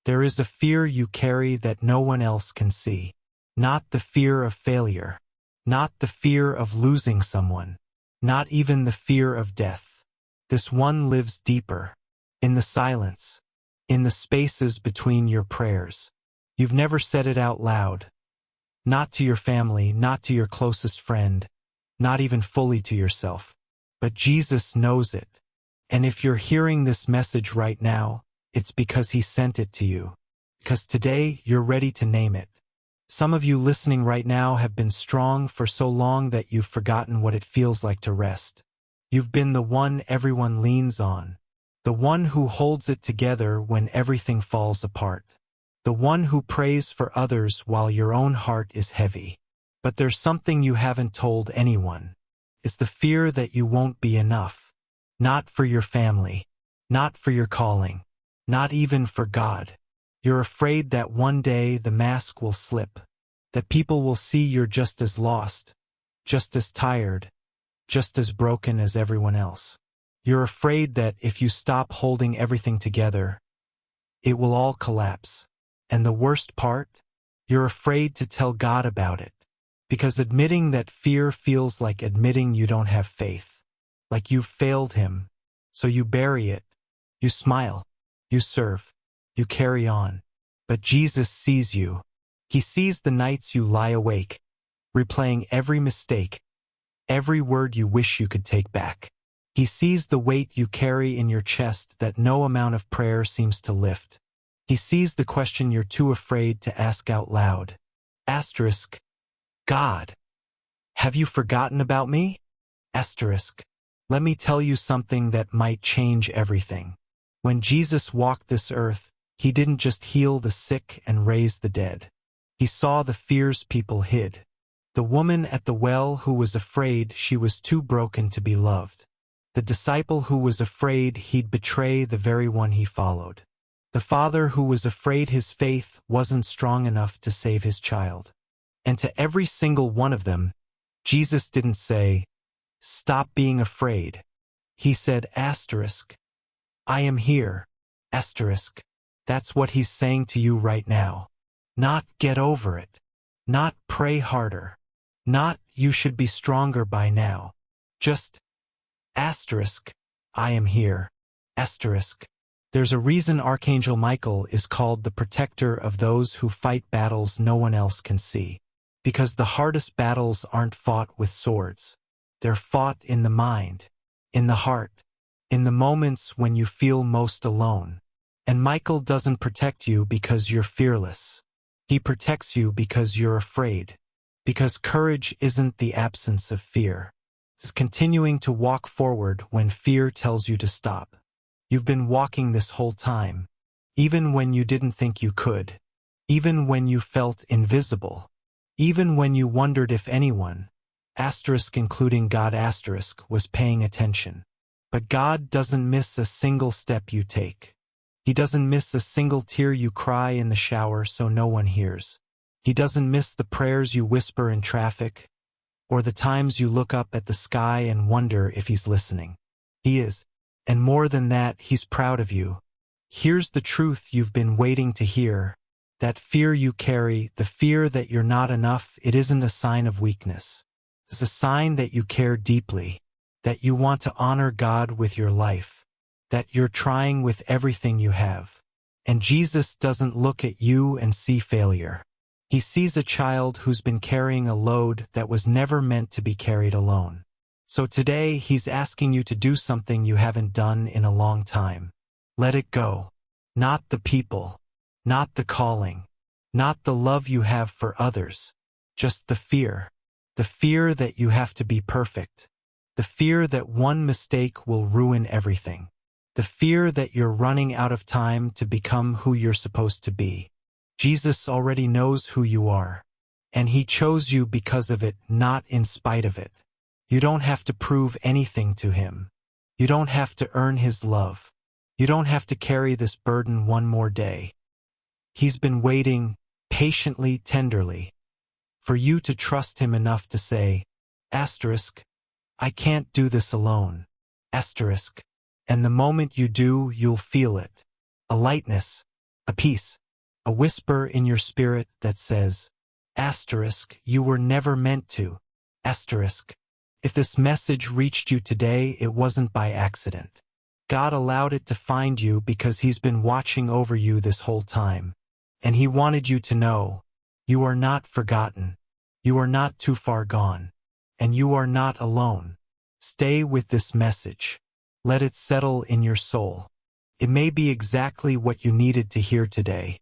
There is a fear you carry that no one else can see. Not the fear of failure. Not the fear of losing someone. Not even the fear of death. This one lives deeper. In the silence. In the spaces between your prayers. You've never said it out loud. Not to your family, not to your closest friend, not even fully to yourself. But Jesus knows it. And if you're hearing this message right now, it's because He sent it to you. Because today you're ready to name it. Some of you listening right now have been strong for so long that you've forgotten what it feels like to rest. You've been the one everyone leans on. The one who holds it together when everything falls apart. The one who prays for others while your own heart is heavy. But there's something you haven't told anyone. It's the fear that you won't be enough. Not for your family. Not for your calling. Not even for God. You're afraid that one day the mask will slip. That people will see you're just as lost. Just as tired. Just as broken as everyone else. You're afraid that if you stop holding everything together, it will all collapse. And the worst part? You're afraid to tell God about it. Because admitting that fear feels like admitting you don't have faith. Like you've failed Him. So you bury it. You smile. You serve. You carry on. But Jesus sees you. He sees the nights you lie awake, replaying every mistake, every word you wish you could take back. He sees the weight you carry in your chest that no amount of prayer seems to lift. He sees the question you're too afraid to ask out loud. Asterisk. God, have you forgotten about me? Asterisk. Let me tell you something that might change everything. When Jesus walked this earth, He didn't just heal the sick and raise the dead. He saw the fears people hid. The woman at the well who was afraid she was too broken to be loved. The disciple who was afraid he'd betray the very one he followed. The father who was afraid his faith wasn't strong enough to save his child. And to every single one of them, Jesus didn't say, "Stop being afraid." He said, asterisk, "I am here." Asterisk. That's what He's saying to you right now. Not get over it. Not pray harder. Not you should be stronger by now. Just asterisk, I am here. Asterisk. There's a reason Archangel Michael is called the protector of those who fight battles no one else can see. Because the hardest battles aren't fought with swords. They're fought in the mind, in the heart, in the moments when you feel most alone. And Michael doesn't protect you because you're fearless. He protects you because you're afraid. Because courage isn't the absence of fear. It's continuing to walk forward when fear tells you to stop. You've been walking this whole time, even when you didn't think you could, even when you felt invisible, even when you wondered if anyone, asterisk including God asterisk, was paying attention. But God doesn't miss a single step you take. He doesn't miss a single tear you cry in the shower so no one hears. He doesn't miss the prayers you whisper in traffic, or the times you look up at the sky and wonder if He's listening. He is. And more than that, He's proud of you. Here's the truth you've been waiting to hear. That fear you carry, the fear that you're not enough, it isn't a sign of weakness. It's a sign that you care deeply, that you want to honor God with your life, that you're trying with everything you have. And Jesus doesn't look at you and see failure. He sees a child who's been carrying a load that was never meant to be carried alone. So today, He's asking you to do something you haven't done in a long time. Let it go. Not the people. Not the calling. Not the love you have for others. Just the fear. The fear that you have to be perfect. The fear that one mistake will ruin everything. The fear that you're running out of time to become who you're supposed to be. Jesus already knows who you are. And He chose you because of it, not in spite of it. You don't have to prove anything to Him. You don't have to earn His love. You don't have to carry this burden one more day. He's been waiting, patiently, tenderly, for you to trust Him enough to say, asterisk, I can't do this alone. Asterisk. And the moment you do, you'll feel it. A lightness. A peace, a whisper in your spirit that says, asterisk, you were never meant to, asterisk. If this message reached you today, it wasn't by accident. God allowed it to find you because He's been watching over you this whole time. And He wanted you to know, you are not forgotten. You are not too far gone. And you are not alone. Stay with this message. Let it settle in your soul. It may be exactly what you needed to hear today.